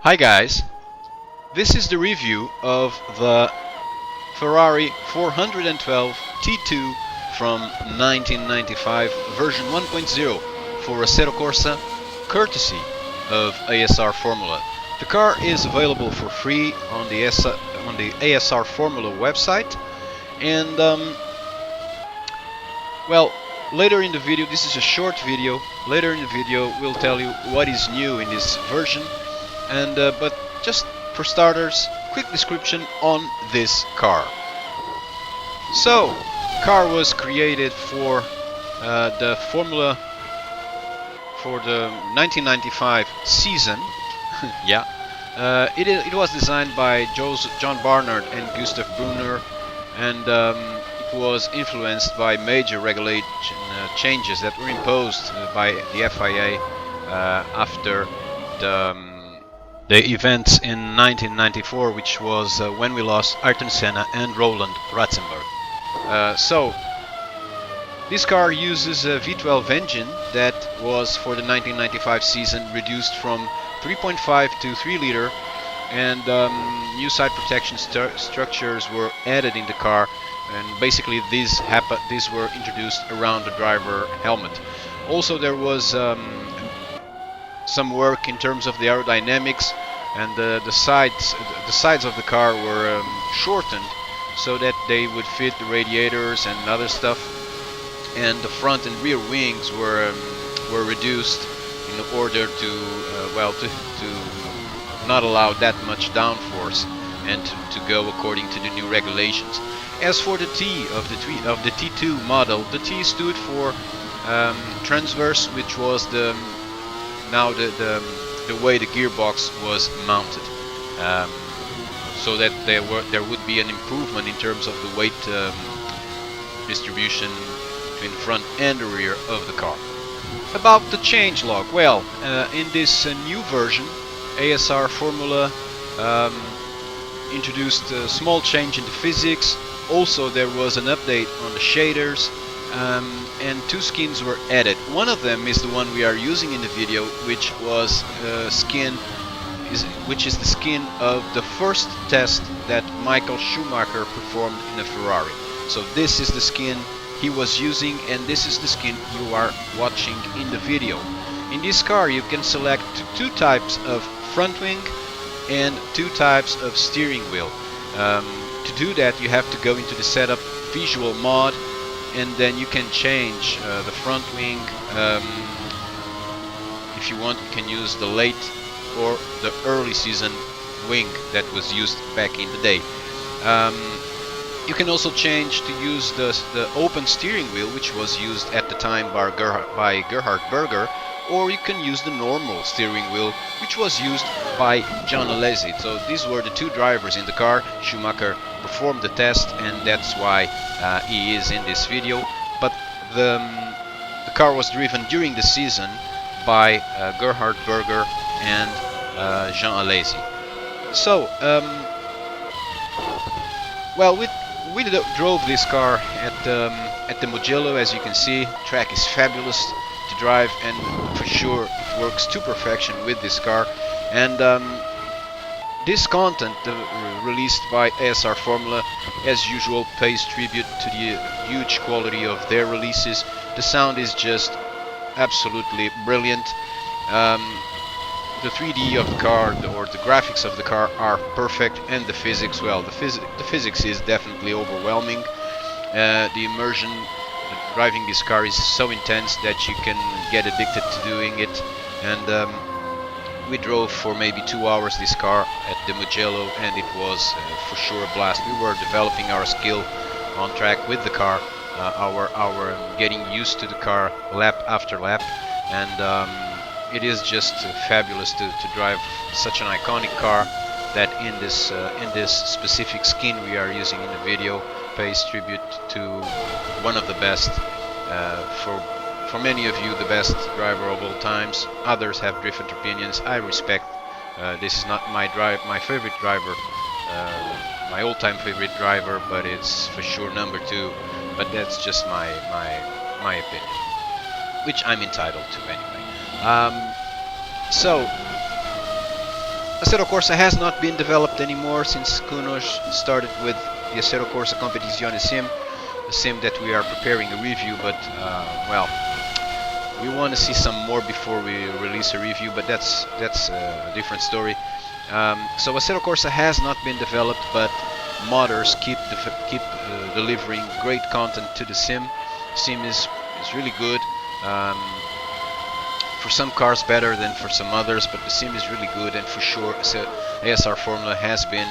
Hi guys, this is the review of the Ferrari 412 T2 from 1995 version 1.0 for Assetto Corsa, courtesy of ASR Formula. The car is available for free on the ASR Formula website, and well, later in the video, this is a short video, later in the video we'll tell you what is new in this version. And but just for starters, quick description on this car. So, car was created for the Formula for the 1995 season. Yeah, it was designed by John Barnard and Gustav Brunner, and it was influenced by major regulation changes that were imposed by the FIA after the events in 1994, which was when we lost Ayrton Senna and Roland Ratzenberg. So this car uses a V12 engine that was for the 1995 season reduced from 3.5 to 3 liter, and new side protection structures were added in the car, and basically these were introduced around the driver helmet. Also there was some work in terms of the aerodynamics, and the sides of the car were shortened so that they would fit the radiators and other stuff, and the front and rear wings were reduced in order to not allow that much downforce and to go according to the new regulations. As for the T of the T2 model, the T stood for transverse, which was the way the gearbox was mounted, so that there would be an improvement in terms of the weight distribution between the front and the rear of the car. About the changelog, well, in this new version, ASR Formula introduced a small change in the physics. Also, there was an update on the shaders. And two skins were added. One of them is the one we are using in the video, which was the skin of the first test that Michael Schumacher performed in a Ferrari. So this is the skin he was using, and this is the skin you are watching in the video. In this car you can select two types of front wing and two types of steering wheel. To do that you have to go into the setup visual mod, and then you can change the front wing. If you want, you can use the late or the early season wing that was used back in the day. You can also change to use the open steering wheel, which was used at the time by Gerhard Berger, or you can use the normal steering wheel, which was used by John Alesi. So these were the two drivers in the car. Schumacher performed the test, and that's why he is in this video. But the car was driven during the season by Gerhard Berger and Jean Alesi. So, well, we drove this car at the Mugello. As you can see, track is fabulous to drive, and for sure it works to perfection with this car. And this content released by ASR Formula, as usual, pays tribute to the huge quality of their releases. The sound is just absolutely brilliant. The 3D of the car, or the graphics of the car, are perfect, and the physics, well, the physics is definitely overwhelming. The immersion driving this car is so intense that you can get addicted to doing it. And we drove for maybe 2 hours this car at the Mugello, and it was for sure a blast. We were developing our skill on track with the car, our getting used to the car lap after lap, and it is just fabulous to drive such an iconic car that in this specific skin we are using in the video pays tribute to one of the best, for many of you, the best driver of all times. Others have different opinions. I respect. This is not my favorite driver, my all-time favorite driver, but it's for sure number 2. But that's just my opinion, which I'm entitled to anyway. So Assetto Corsa has not been developed anymore since Kunos started with the Assetto Corsa Competizione sim, the sim that we are preparing a review, but well, we want to see some more before we release a review, but that's a different story. So Assetto Corsa has not been developed, but modders keep delivering great content to the sim. Sim is really good. For some cars better than for some others, but the sim is really good, and for sure ASR Formula has been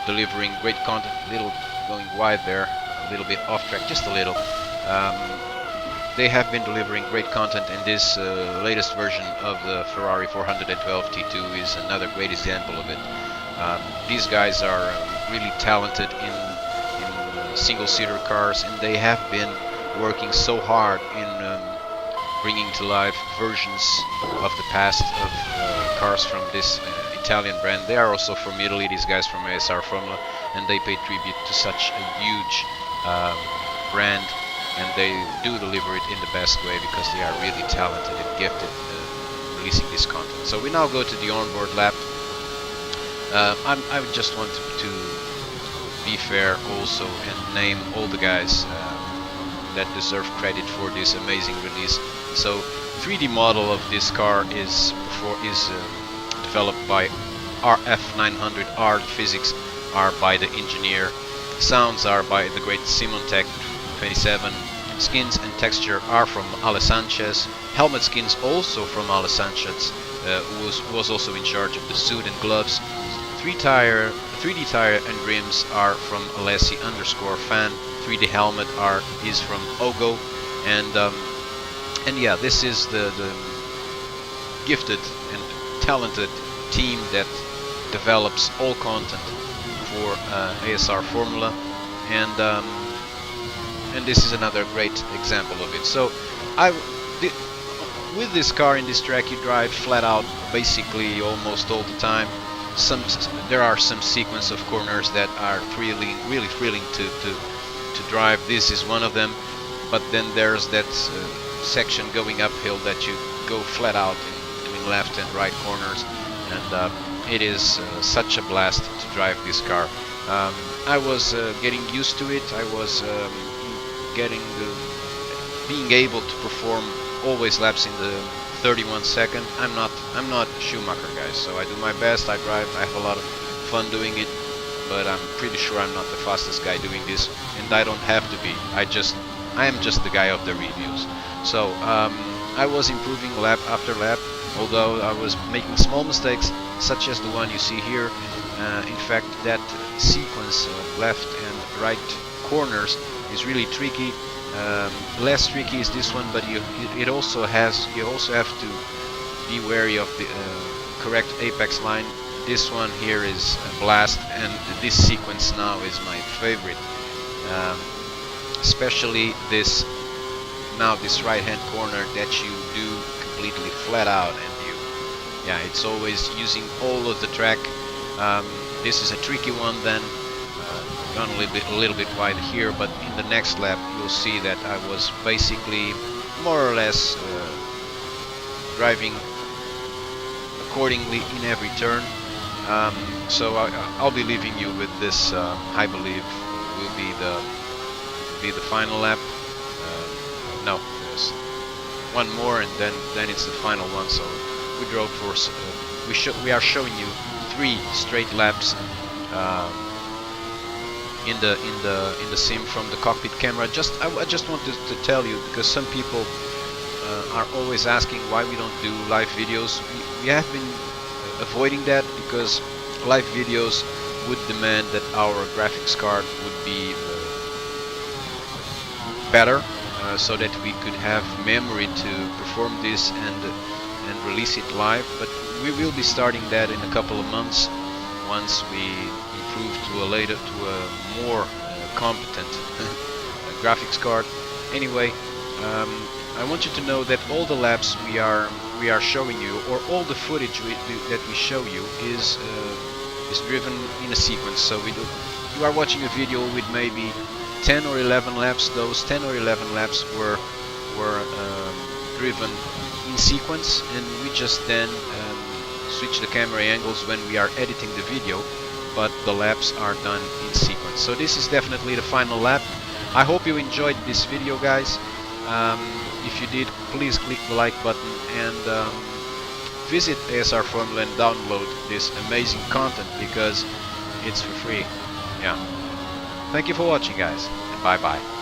delivering great content. A little going wide there, a little bit off track, just a little. They have been delivering great content, and this latest version of the Ferrari 412 T2 is another great example of it. These guys are really talented in single-seater cars, and they have been working so hard in bringing to life versions of the past of cars from this Italian brand. They are also from Italy, these guys from ASR Formula, and they pay tribute to such a huge brand, and they do deliver it in the best way because they are really talented and gifted releasing this content. So we now go to the onboard lap. I just want to be fair also and name all the guys that deserve credit for this amazing release. So 3D model of this car is developed by RF900. Art physics are by the engineer. Sounds are by the great Simontech 27. Skins and texture are from Ale Sanchez. Helmet skins also from Ale Sanchez, who was also in charge of the suit and gloves. 3D tire and rims are from Alessi_fan. 3D helmet art is from Ogo, and yeah, this is the gifted and talented team that develops all content for ASR Formula, and this is another great example of it. So with this car in this track, you drive flat out basically almost all the time. There are some sequence of corners that are really thrilling to drive. This is one of them, but then there's that section going uphill that you go flat out in between left and right corners, and it is such a blast to drive this car. I was getting used to it. I was being able to perform always laps in the 31 second. I'm not Schumacher, guys, so I do my best. I drive, I have a lot of fun doing it, but I'm pretty sure I'm not the fastest guy doing this, and I don't have to be. I am just the guy of the reviews. So I was improving lap after lap, although I was making small mistakes, such as the one you see here. In fact, that sequence of left and right corners is really tricky. Less tricky is this one, but you also have to be wary of the correct apex line. This one here is a blast, and this sequence now is my favorite, especially this right hand corner that you do completely flat out, and it's always using all of the track. This is a tricky one then. Gone a little bit wide here, but in the next lap you'll see that I was basically more or less driving accordingly in every turn. So I'll be leaving you with this. I believe will be the final lap. No, there's one more, and then it's the final one. So we drove for we are showing you 3 straight laps. In the sim from the cockpit camera. I just wanted to tell you, because some people are always asking why we don't do live videos. We have been avoiding that because live videos would demand that our graphics card would be better, so that we could have memory to perform this and release it live. But we will be starting that in a couple of months once we improve to a more competent graphics card. Anyway, I want you to know that all the laps we are showing you, or all the footage that we show you, is driven in a sequence. So you are watching a video with maybe 10 or 11 laps. Those 10 or 11 laps were driven in sequence, and we just then switch the camera angles when we are editing the video, but the laps are done in sequence. So this is definitely the final lap. I hope you enjoyed this video, guys. If you did, please click the like button and visit ASR Formula and download this amazing content because it's for free. Yeah. Thank you for watching, guys, and bye bye.